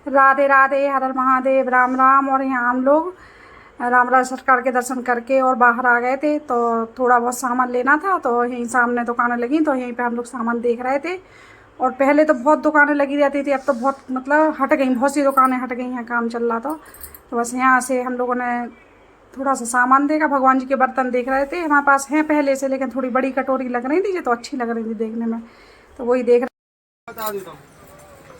राधे राधे, हर हर महादेव, राम राम। और यहाँ हम लोग रामराज सरकार के दर्शन करके और बाहर आ गए थे, तो थोड़ा बहुत सामान लेना था, तो यहीं सामने दुकानें लगी, तो यहीं पे हम लोग सामान देख रहे थे। और पहले तो बहुत दुकानें लगी रहती थी, अब तो बहुत मतलब हट गई, बहुत सी दुकानें हट गई हैं, काम चल रहा था। तो बस यहाँ से हम लोगों ने थोड़ा सा सामान देखा, भगवान जी के बर्तन देख रहे थे, हमारे पास हैं पहले से, लेकिन थोड़ी बड़ी कटोरी लग रही थी, ये तो अच्छी लग रही थी देखने में, तो वही देख बता देता हूँ।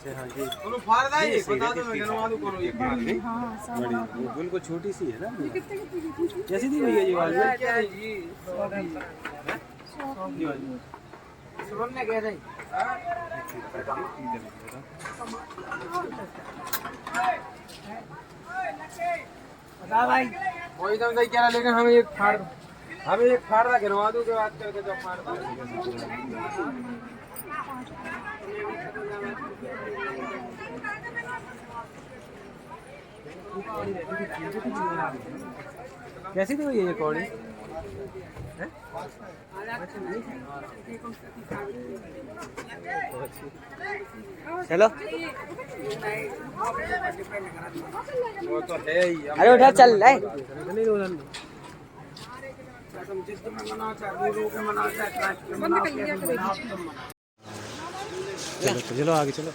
हाँ जी, कोनो फायदा है, बता दो, मैं गिनवा दूं कोनो एक फायदा नहीं। हाँ बड़ी वो बिल्कुल छोटी सी है ना, कितने की जैसी दी भैया जी वाली क्या है जी? जी वाली सुनने कह रही बता भाई, वही तो मैं कह रहा, लेकिन हमें एक फाड़ गिनवा दूं के बात करके जब फाड़ कैसी दी भैया ये कौड़ी? चलो वो तो है ही। अरे उठा चल रहा है। चलो चलो आगे चलो।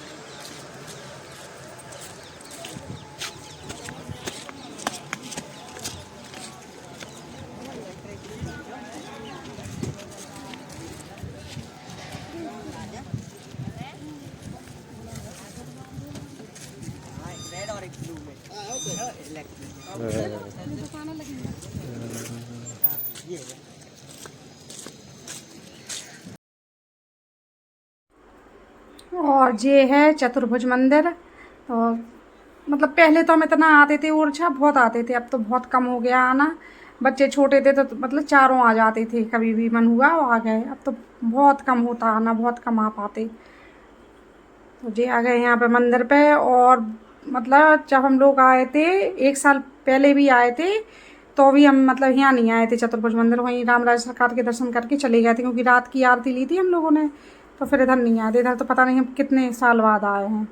और ये है चतुर्भुज मंदिर। तो मतलब पहले तो हम इतना आते थे, ओरछा बहुत आते थे, अब तो बहुत कम हो गया आना। बच्चे छोटे थे तो मतलब चारों आ जाते थे, कभी भी मन हुआ वो आ गए, अब तो बहुत कम होता आना, बहुत कम आ पाते। तो ये आ गए यहाँ पे मंदिर पे। और मतलब जब हम लोग आए थे, 1 साल पहले भी आए थे, तो भी हम मतलब यहाँ नहीं आए थे चतुर्भुज मंदिर, वहीं रामराज सरकार के दर्शन करके चले गए थे, क्योंकि रात की आरती ली थी हम लोगों ने, तो फिर इधर नहीं आए थे। इधर तो पता नहीं हम कितने साल बाद आए हैं।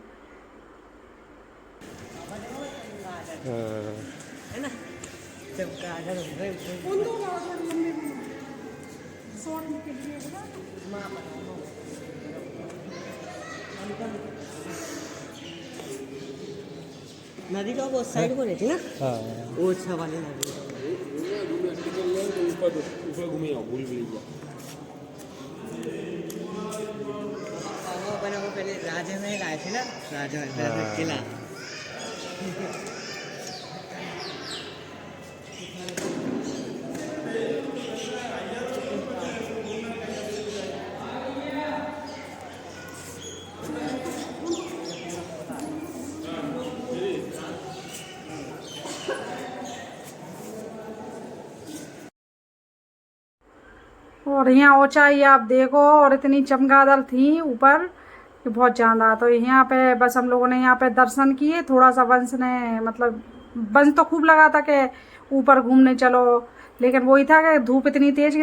नदी का वो साइड को रहती ना, वो अच्छा वाली नदी। ऊपर घूमे आओ, भूल भी गया। वो बना वो पहले राजा में लाए थे ना, राजा में किला। और यहाँ ऊंचाई आप देखो, और इतनी चमगादड़ थी ऊपर कि बहुत ज़्यादा। तो यहाँ पे बस हम लोगों ने यहाँ पे दर्शन किए, थोड़ा सा वंश ने मतलब वंश तो खूब लगा था कि ऊपर घूमने चलो, लेकिन वही था कि धूप इतनी तेज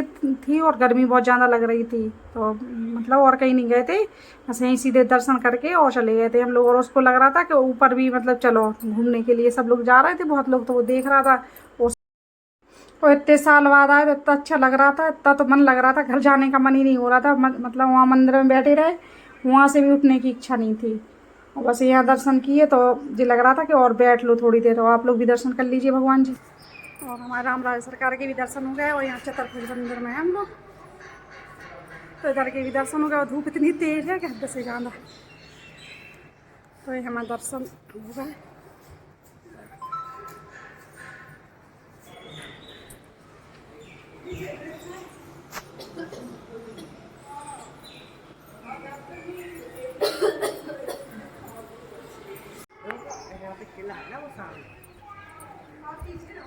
थी और गर्मी बहुत ज़्यादा लग रही थी, तो मतलब और कहीं नहीं गए थे, बस यहीं सीधे दर्शन करके और चले गए थे हम लोग। और उसको लग रहा था कि ऊपर भी मतलब चलो घूमने के लिए, सब लोग जा रहे थे, बहुत लोग, तो वो देख रहा था। और इतने साल बाद आए तो इतना अच्छा लग रहा था, इतना तो मन लग रहा था, घर जाने का मन ही नहीं हो रहा था। मतलब वहाँ मंदिर में बैठे रहे, वहाँ से भी उठने की इच्छा नहीं थी, और बस यहाँ दर्शन किए तो जी लग रहा था कि और बैठ लो थोड़ी देर, और आप लोग भी दर्शन कर लीजिए भगवान जी। और हमारे रामराज सरकार के भी दर्शन हो गए, और यहाँ चतुर्भुज मंदिर में हम लोग, तो इधर के भी दर्शन हो गए। और धूप इतनी तेज है कि हद से ज़्यादा, तो ये हमारे दर्शन हो गए।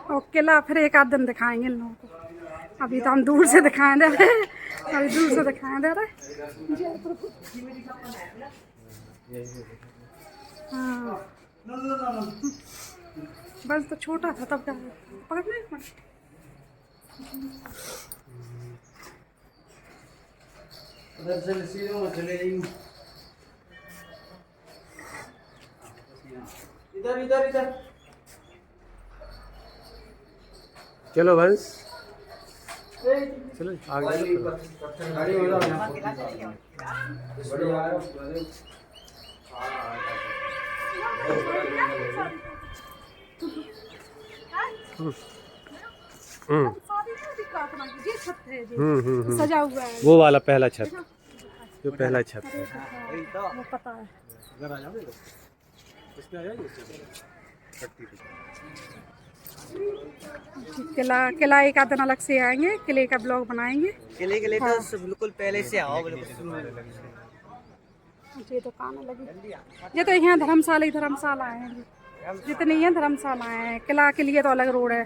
और किला फिर एक आध दिन दिखाएंगे इन लोगों को, अभी तो हम दूर से दिखाएं दे रहे, अभी दूर से दिखाएं दे रहे। हाँ बस तो छोटा था तब, क्या पकड़ना एक मिनट। इधर इधर इधर चलो बंस, चलो आगे गाड़ी हो जाओ। सजा हुआ है वो वाला पहला छत, जो पहला छत है। वो पता है। इधर आ जाओ, इस पे आ जाओ। किला एक आध दिन अलग से आएंगे, किले का ब्लॉग बनाएंगे। किले के लिए तो बिल्कुल पहले से आओ, बिल्कुल। ये दुकान लगी, ये तो यहाँ धर्मशाला है, जितनी है धर्मशाला है। किला के लिए तो अलग रोड है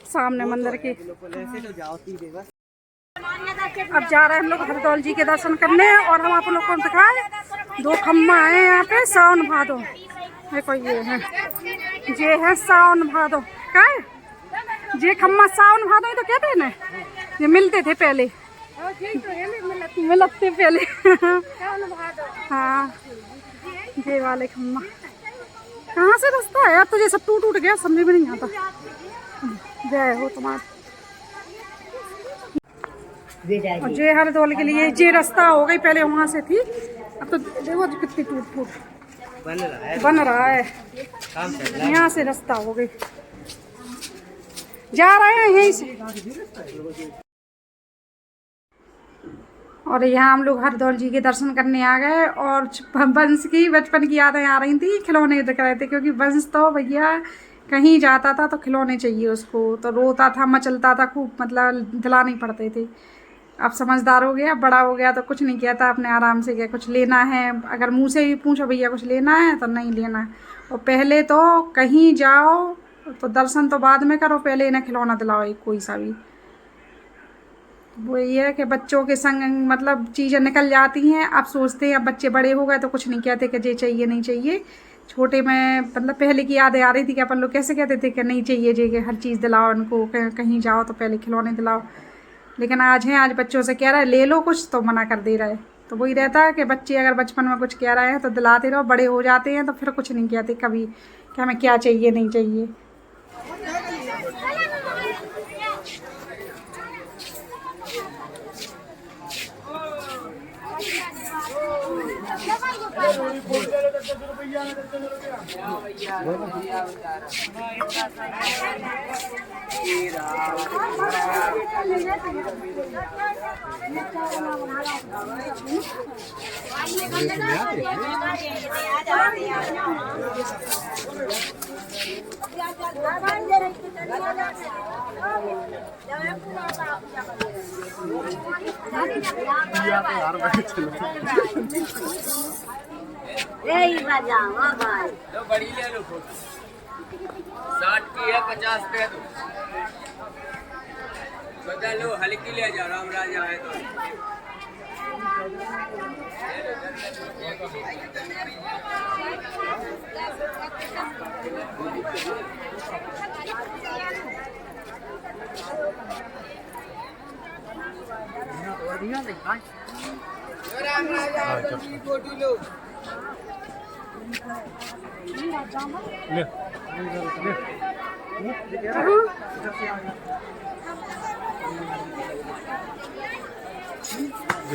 सामने मंदिर के। तो जाओ सीधे बस। अब जा रहे हैं हम लोग हरदौल जी के दर्शन करने, और हम आप लोग को दिखाए 2 खम्मा है यहाँ पे सावन भादो। देखो ये है सावन भादो का है, ये खम्मा सावन भादो ही तो कहते हैं ना, ये मिलते थे पहले, मिलते पहले। हाँ ये वाले खम्मा कहाँ से रास्ता है, अब तो ये सब टूट गया, समझ में नहीं आता। जय हो तुम्हारा। और जय हरदौल के लिए ये रास्ता हो गई, पहले वहाँ से थी, अब तो देखो कितनी टूट बन रहा है। यहाँ से रास्ता हो गई, जा रहे हैं यहीं से। और यहाँ हम लोग हरदौल जी के दर्शन करने आ गए, और वंश की बचपन की यादें आ रही थी, खिलौने दिख रहे थे, क्योंकि वंश तो भैया कहीं जाता था तो खिलौने चाहिए उसको, तो रोता था, मचलता था खूब, मतलब दिलाने पड़ते थे। अब समझदार हो गया, बड़ा हो गया, तो कुछ नहीं कहता, अपने आराम से क्या कुछ लेना है, अगर मुँह से भी पूछो भैया कुछ लेना है तो नहीं लेना है। और पहले तो कहीं जाओ तो दर्शन तो बाद में करो, पहले इन्हें खिलौना दिलाओ एक कोई सा भी। वो ये है कि बच्चों के संग मतलब चीज़ें निकल जाती हैं, अब सोचते हैं अब बच्चे बड़े हो गए तो कुछ नहीं कहते कि ये चाहिए नहीं चाहिए। छोटे में मतलब पहले की यादें आ रही थी कि अपन लोग कैसे कहते थे कि नहीं चाहिए जे, कि हर चीज़ दिलाओ उनको, कहीं जाओ तो पहले खिलौने दिलाओ। लेकिन आज बच्चों से कह रहा है ले लो कुछ, तो मना कर दे रहा है। तो वही रहता है कि बच्चे अगर बचपन में कुछ कह रहे हैं तो दिलाते रहो, बड़े हो जाते हैं तो फिर कुछ नहीं कहते कभी कि हमें क्या चाहिए नहीं चाहिए। लो बड़ी ले लो, 60 की है, 50 पे दो, बता लो, हल्की ले जाओ, राम राजा है तो। राम राजा है तो फोटो लो।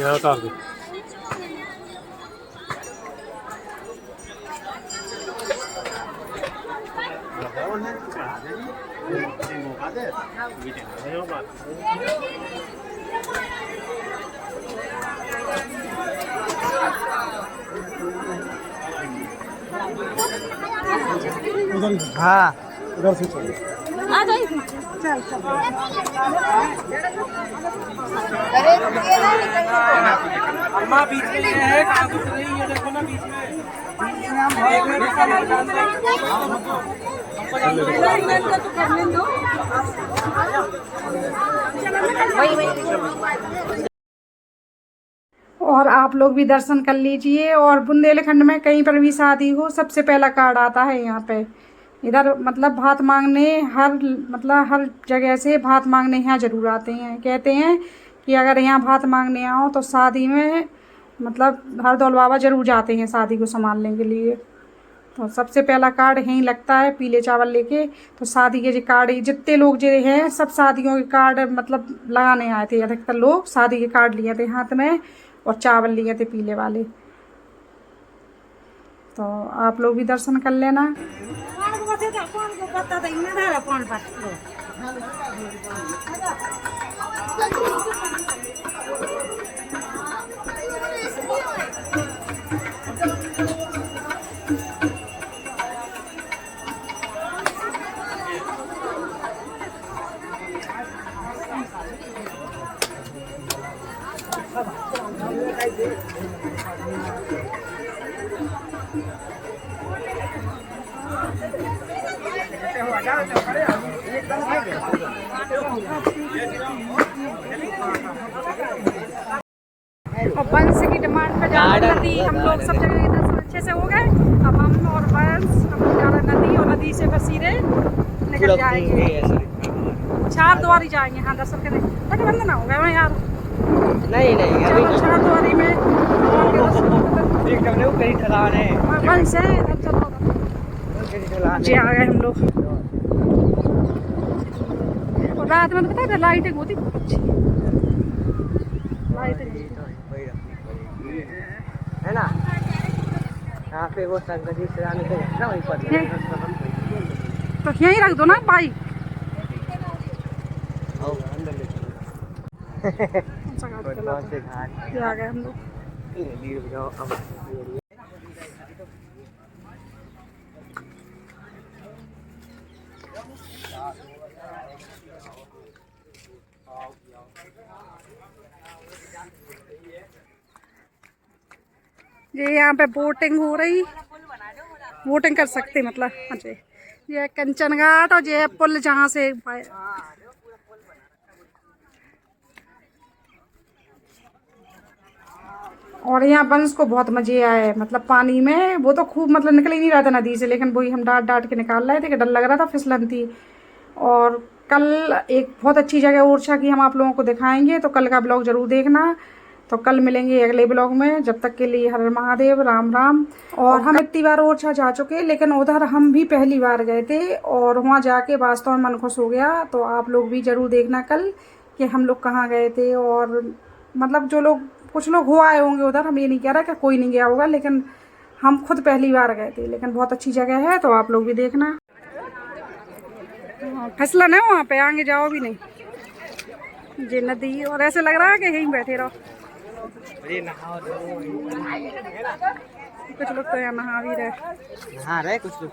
उतार दो। हाँ उधर से चलो, आ जाइए, चल अम्मा बीच में ये है, कहाँ घुस रही है, देखो ना बीच में। और आप लोग भी दर्शन कर लीजिए। और बुंदेलखंड में कहीं पर भी शादी हो, सबसे पहला कार्ड आता है यहाँ पे। इधर मतलब भात मांगने हर जगह से भात मांगने यहाँ ज़रूर आते हैं। कहते हैं कि अगर यहाँ भात मांगने आओ तो शादी में मतलब हरदौल बाबा ज़रूर जाते हैं शादी को संभालने के लिए। तो सबसे पहला कार्ड यहीं लगता है पीले चावल लेके। तो शादी के जो कार्ड जितने लोग जो हैं सब शादियों के कार्ड मतलब लगाने आए थे, अधिकतर लोग शादी के कार्ड लिए थे हाथ में और चावल लिए थे पीले वाले। तो आप लोग भी दर्शन कर लेना। और बंस की डिमांड पे जा रहे नदी, हम लोग सब जगह के दर्शन अच्छे से हो गए। अब हम और बंस हम जा रहे नदी और नदी से फिर सीधे निकल जाएंगे, 4 द्वारी जाएंगे। हाँ दर्शन करने बट बंद ना हो गए यार। नहीं अभी चलो 4 द्वारी में बंस है इधर चलो जी आ गए हम लोग। और रात में तो पता है लाइटिंग होती बहुत अच्छी लाइटिंग है ना। यहाँ पे वो शंकर जी से आने के ना वहीं पर तो यहीं रख दो ना बाइक। ये आ गए हम लोग। ये यहाँ पे बोटिंग हो रही, बोटिंग कर सकते मतलब। अच्छा ये कंचन घाट और ये पुल जहाँ से और यहाँ बंस को बहुत मजे आए मतलब पानी में। वो तो खूब मतलब निकल ही नहीं रहा था नदी से, लेकिन वही हम डांट के निकाल रहे थे कि डर लग रहा था फिसलन थी। और कल एक बहुत अच्छी जगह ओरछा की हम आप लोगों को दिखाएंगे, तो कल का ब्लॉग जरूर देखना। तो कल मिलेंगे अगले ब्लॉग में, जब तक के लिए हर हर महादेव, राम राम। और हम इतनी बार ओरछा जा चुके, लेकिन उधर हम भी पहली बार गए थे और वहाँ जाके वास्तव में मन खुश हो गया। तो आप लोग भी जरूर देखना कल कि हम लोग कहाँ गए थे। और मतलब जो लोग कुछ लोग हो आए होंगे उधर, हम ये नहीं कह रहा कि कोई नहीं गया होगा, लेकिन हम खुद पहली बार गए थे। लेकिन बहुत अच्छी जगह है, तो आप लोग भी देखना। फिसलन है वहाँ पे, आगे जाओ भी नहीं। ये नदी और ऐसे लग रहा है कि यहीं बैठे रहो। कुछ लोग तो यहाँ नहा भी रहे, कुछ लोग